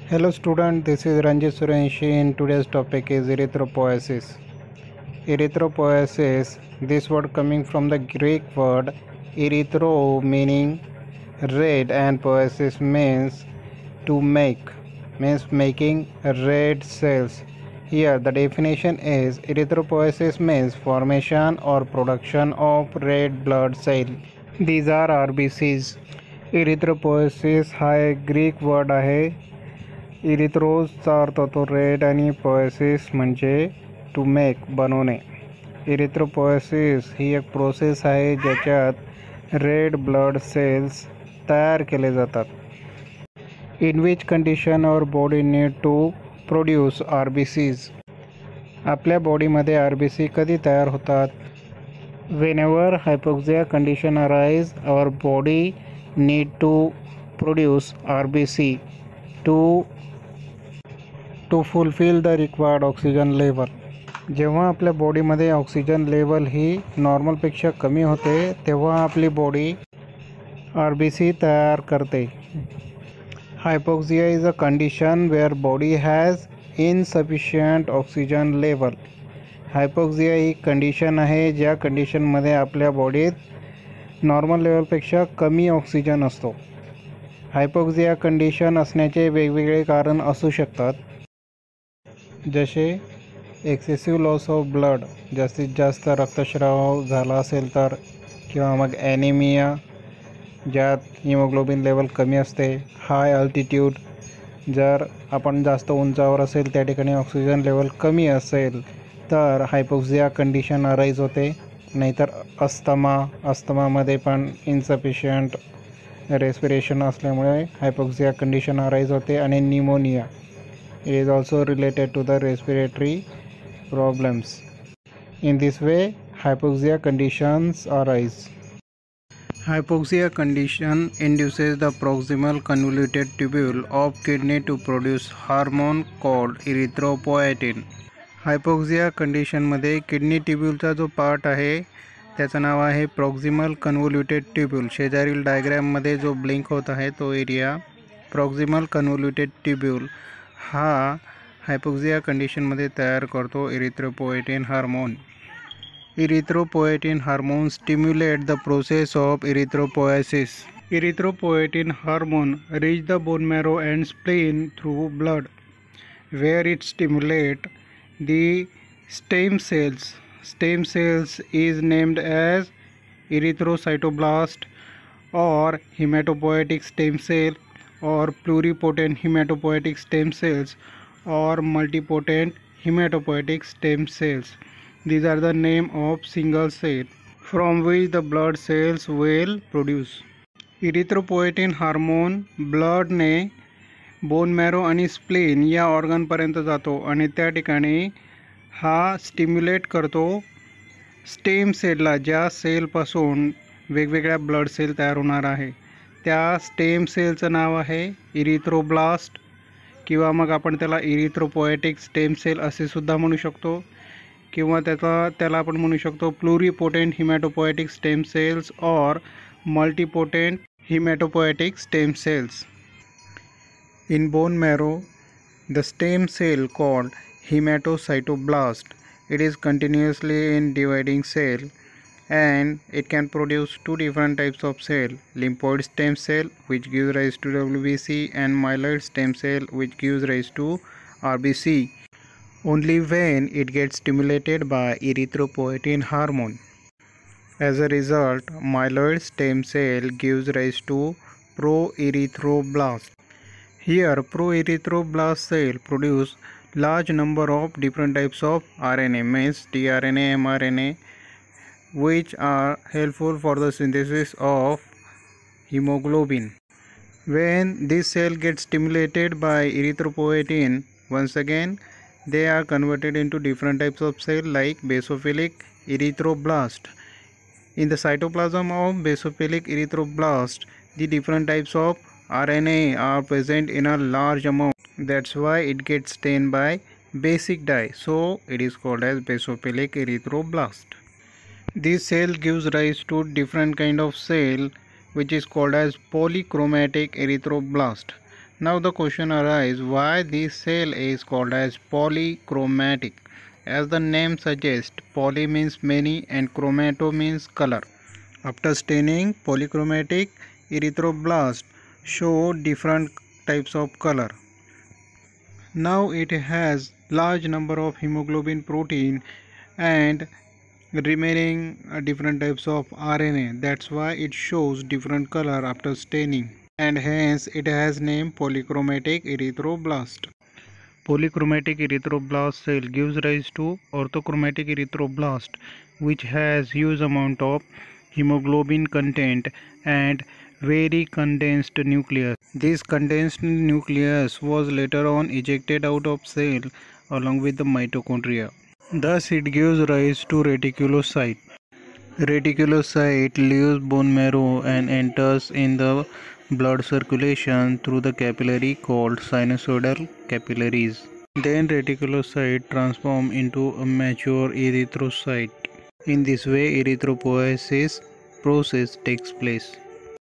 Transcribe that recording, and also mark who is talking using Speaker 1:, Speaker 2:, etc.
Speaker 1: Hello student, this is Ranjit Surenshi and today's topic is erythropoiesis. Erythropoiesis, this word coming from the Greek word erythro meaning red and poiesis means to make, means making red cells. Here the definition is erythropoiesis means formation or production of red blood cell. These are RBCs. Erythropoiesis हा एक Greek word आहे. इरिथ्रोजचा अर्थ होतो red आणि पोएसिस म्हणजे to make, बनवणे. Erythropoiesis ही एक process आहे ज्याच्यात रेड ब्लड सेल्स तयार केले जातात. In which condition our body need to produce RBCs. आपल्या बॉडीमध्ये RBC कधी तयार होतात? Whenever hypoxia condition arise, our body need to produce RBC to fulfill the required oxygen level. जेव्हा आपल्या बॉडीमध्ये ऑक्सिजन लेवल ही नॉर्मलपेक्षा कमी होते तेव्हा आपली बॉडी RBC तयार करते. Hypoxia is a condition where body has insufficient oxygen level. Hypoxia ही कंडिशन आहे ज्या कंडिशनमध्ये आपल्या बॉडीत नॉर्मल लेवलपेक्षा कमी ऑक्सिजन असतो. हायपोक्सिया कंडिशन असण्याचे वेगवेगळे कारण असू शकतात, जसे एक्सेसिव्ह लॉस ऑफ ब्लड, जास्तीत जास्त रक्तस्राव झाला असेल तर, किंवा मग ॲनिमिया ज्यात हिमोग्लोबिन लेवल कमी असते. हाय अल्टिट्यूड, जर आपण जास्त उंचावर असेल त्या ठिकाणी ऑक्सिजन लेवल कमी असेल तर हायपोक्सिया कंडिशन अराईज होते. नाहीतर अस्थमामध्ये पण इन्सफिशियंट रेस्पिरेशन असल्यामुळे हायपोक्सिया कंडिशन अराईज होते. आणि pneumonia it is also related to the respiratory problems. In this way hypoxia conditions arise. Hypoxia condition induces the proximal convoluted tubule of kidney to produce hormone called erythropoietin. हायपोक्सिया कंडिशनमध्ये kidney ट्यूब्यूलचा जो part आहे त्याचं नाव आहे proximal कन्व्होल्युटेड tubule. शेजारील डायग्रॅममध्ये जो blink होत आहे तो एरिया प्रॉक्सिमल कन्व्होल्युटेड ट्यूब्यूल हा हायपोक्सिया कंडिशनमध्ये तयार करतो erythropoietin hormone. Erythropoietin hormone stimulate the process of erythropoiesis. Erythropoietin hormone reach the bone marrow and spleen through blood, where it stimulate the stem cells. Stem cells is named as erythrocytoblast or hematopoietic stem cell or pluripotent hematopoietic stem cells or multipotent hematopoietic stem cells. These are the name of single cell from which the blood cells will produce. Erythropoietin hormone ब्लडने bone marrow आणि spleen या ऑर्गनपर्यंत जातो आणि त्या ठिकाणी हा stimulate करतो स्टेम सेलला, ज्या सेलपासून वेगवेगळ्या ब्लड सेल तयार होणार आहे. त्या स्टेम सेलचं नाव आहे इरिथ्रोब्लास्ट, किंवा मग आपण त्याला इरिथ्रोपोएटिक स्टेम सेल असे सुद्धा म्हणू शकतो, किंवा त्याला आपण म्हणू शकतो प्लुरिपोटेंट हिमॅटोपोएटिक स्टेम सेल्स और multipotent hematopoietic stem cells. In bone marrow the stem cell called hematocytoblast. It is continuously in dividing cell and it can produce two different types of cell: lymphoid stem cell which gives rise to WBC and myeloid stem cell which gives rise to RBC. Only when it gets stimulated by erythropoietin hormone. As a result, myeloid stem cell gives rise to proerythroblast. Here, proerythroblast cell produce large number of different types of RNA, means tRNA, mRNA, which are helpful for the synthesis of hemoglobin. When this cell gets stimulated by erythropoietin, once again they are converted into different types of cell like basophilic erythroblast. In the cytoplasm of basophilic erythroblast, the different types of RNA are present in a large amount. That's why it gets stained by basic dye. So it is called as basophilic erythroblast. This cell gives rise to different kind of cell which is called as polychromatic erythroblast. Now the question arises, why this cell is called as polychromatic. As the name suggests, poly means many and chromato means color. After staining, polychromatic erythroblasts show different types of color. Now it has large number of hemoglobin protein and remaining different types of RNA. That's why it shows different color after staining, and hence it has name polychromatic erythroblast. Polychromatic erythroblast cell gives rise to orthochromatic erythroblast, which has huge amount of hemoglobin content and very condensed nucleus. This condensed nucleus was later on ejected out of cell along with the mitochondria. Thus it gives rise to reticulocyte. Reticulocyte leaves bone marrow and enters in the blood circulation through the capillary called sinusoidal capillaries. Then reticulocyte transform into a mature erythrocyte. In this way erythropoiesis process takes place.